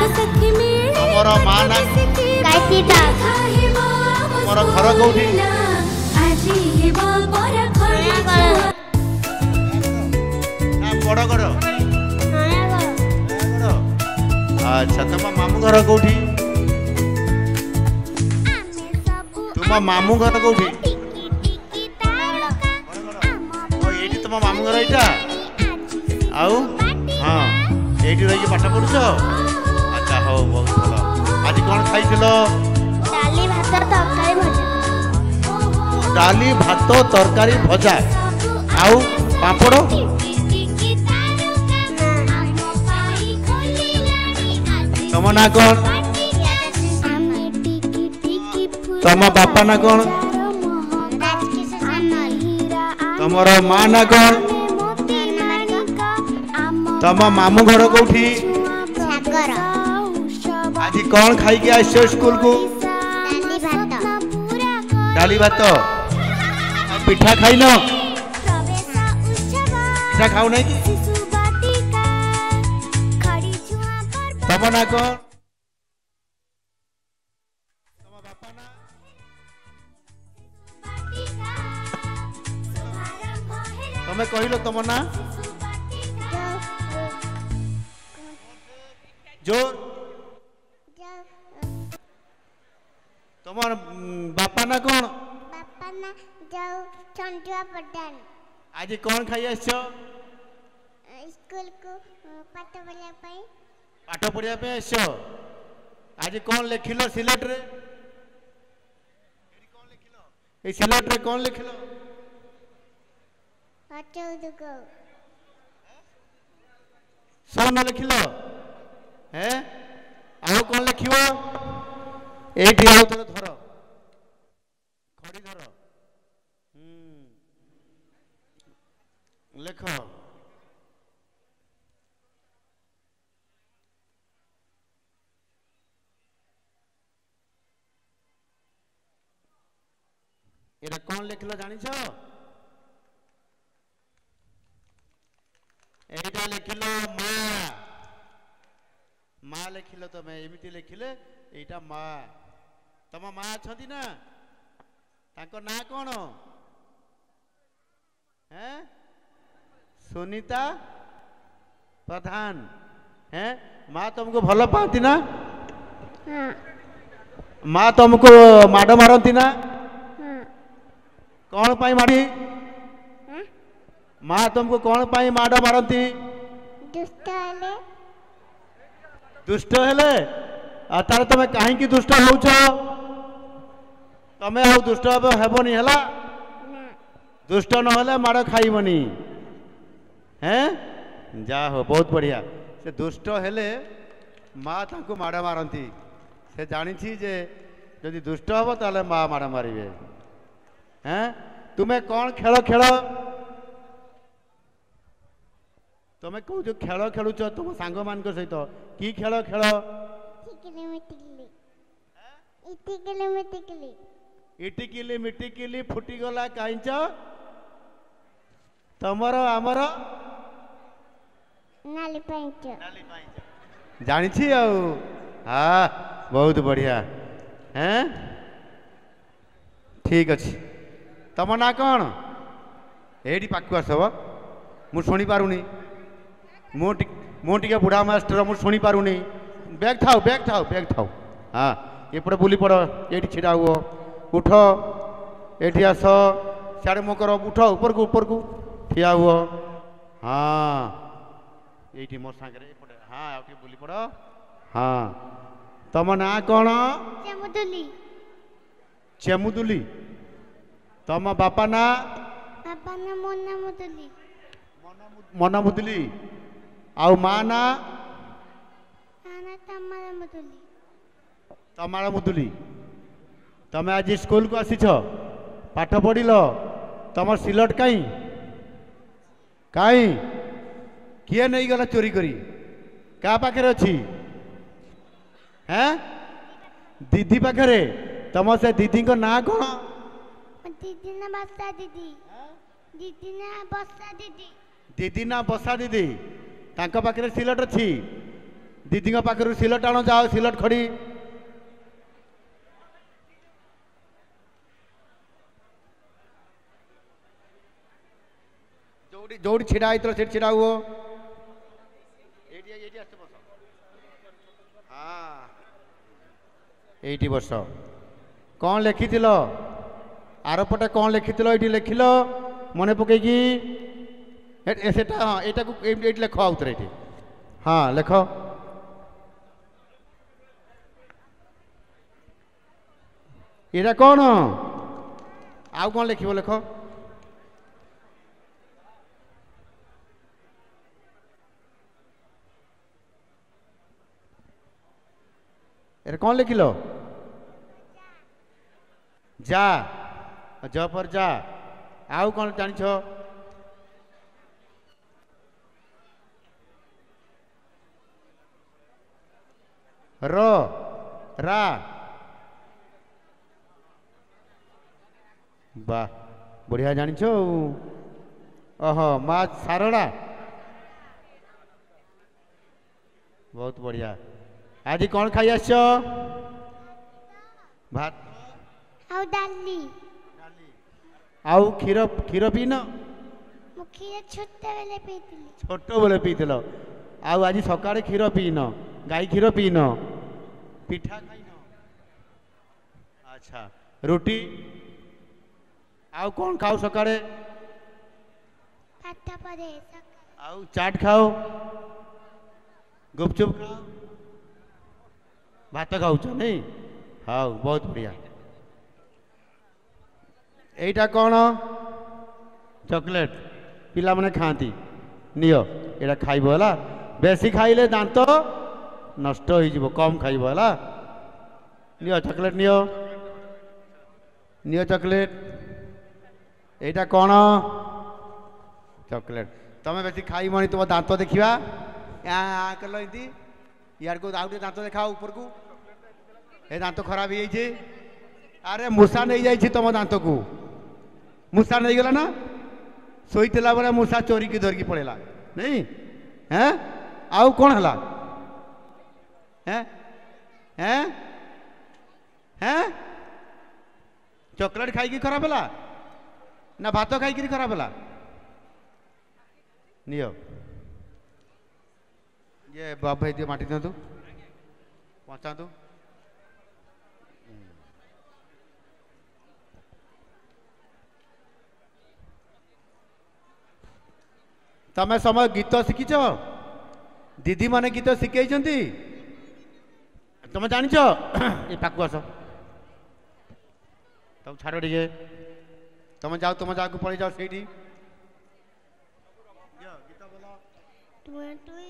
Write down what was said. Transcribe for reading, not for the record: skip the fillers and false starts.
तमर माँ ना तमर घर कौटी बड़ घर अच्छा तुम मामू घर कौटी तुम मामू घर कौटी ये तुम मामू घर यहाँ आउ हाँ ये रही पाठ पढ़ुच अच्छा हो बहुत भल आज कौन खाई डाली भात तरकारी भजा आउ पापड़ तम ना कौन तम बापा ना कौन तमर माँ ना कौन तम मामू घर कौटी आज कौन खाई के आस स्कूल को डाली भात पिठा खाई न पिठा खाऊ नहीं कि तम ना कौन तम बापा ना तमे कहिलो तम ना जो तमर बापा ना कौन बापा ना जाऊ चंदुआ प्रधान आज कौन खाई आस स्कूल को पाठ पढ़िया पाई पाठ पढ़िया पे आस आज कौन लिखिलो सिलेट रे ए सिलेट रे कौन लिखिलो सोना लिखिलो हैं आउ कौन लिखिबो एठी आउ तोर धर खड़ी धर लेख एटा कौन लिखलो जानि छ एटा लिखिलो माँ माँ लिखिलो तमे एमिति लिखिले एटा माँ तम माँ अछंती ना ताको ना कौन हैं सुनीता प्रधान हैं माँ तुमको भल पाती ना माँ तुमको माड़ मारती ना कौन पाई मारी माँ तुमको कौन पाई माड़ मारती दुष्ट हेले तार तमे कहीं दुष्ट होउछ तमे आउ दुष्ट हेबनी हला दुष्ट न हेले माड़ खाइबनी हैं जा हो बहुत बढ़िया से दुष्ट हेले माँ ताको माड़ मारती से जानी जे जदि दुष्ट हम ताले माँ माड़ मारे हैं तुम्हें कौन खेल खेल तुम्हें कौ जो खेल खेलुच तुम सांग मान सहित कि खेल खेल इटिकिली मिटिकिली फुटीगला कहीं तमर आमर जानी हाँ बहुत बढ़िया हैं ठीक अच्छे तम ना कौन एटी पाक आस मु शुणी पारुनी मुझे बुढ़ा मास्टर मु शुणी पारुनी बैग थाओ हाँ एपटे बुली पड़ ये छिड़ा हुआ उठ ये आस सियाड़े मो कर उठ ऊपर को ठिया हुआ हाँ ये मोर सांगे हाँ बुली पड़ हाँ तम ना कौन चेमुदुली तम बापा ना मना मुदुली आउ माँ ना तमारा मुदुली तमे आज स्कूल को आसी पाठ पढ़िल तम सिलट कहीं कहीं किए नहीं गला चोरी करी क्या पाखे अच्छी हैं दीदी पाखे तम से दीदी को ना कौन दीदी ना बसा दीदी दीदी ना बसा दीदी दीदी ना बसा दीदी तांको पाखे सिलट अच्छी दीदी पाखर सिलट आण जाओ सिलट खड़ी जोड़ी छिड़ा से छिड़ा हुओ हाँ ये बस कौन लिखी आरपटे कौन लिखी ये लिखिल मन पकईकी हाँ ये लेख आउे ये हाँ लेख ये कौन आउ कौन लिख लेख ये कौन लिखिल जा ज पर जा आउ कौन जान रा वाह बढ़िया जान ओह माँ सारड़ा बहुत बढ़िया आज कौन खाई आस भात आउ डाली आउ क्षीर क्षीर पीन मु खीर छोट बेले पीतिली छोट बेले पीतिल आउ आज सकाळे क्षीर पीन गाई क्षीर पीन पिठा खाइन अच्छा रोटी आउ कौन खाओ सकाळे पाठ पढ़े आउ चाट खाओ गुपचुप खाओ भात खाऊ नहीं हाँ बहुत बढ़िया यहीटा कौन चॉकलेट पिला माने खाती नियो एटा खाइब है बेसी खाइले दांत नष्ट हो कम खाइब है नियो चॉकलेट नियो नियो चॉकलेट यहीटा कौन चॉकलेट तमें बेसी खाई मनी तुम दांत देखा कल यार को आउटे दांत देखा ऊपर को ए दांत खराब हो जाइए अरे मूषा नहीं जाइए तुम दांत को मूषा नहीं गला ना शोला बेले मूषा चोरी की धरिकी पड़ेगा नहीं हैं आउ कौन है हैं हैं हैं चॉकलेट खाई खराब है ना भात खाई खराब है नियो ये बाप भाई दियो माटी दिंतु पहुँचातु तमें समय गीत शिखिच दीदी माने गीत शिखई तुम जान ये पाक आस तब छाड़ टे तुम जाओ तुम जाओ पड़े जाओ से तुम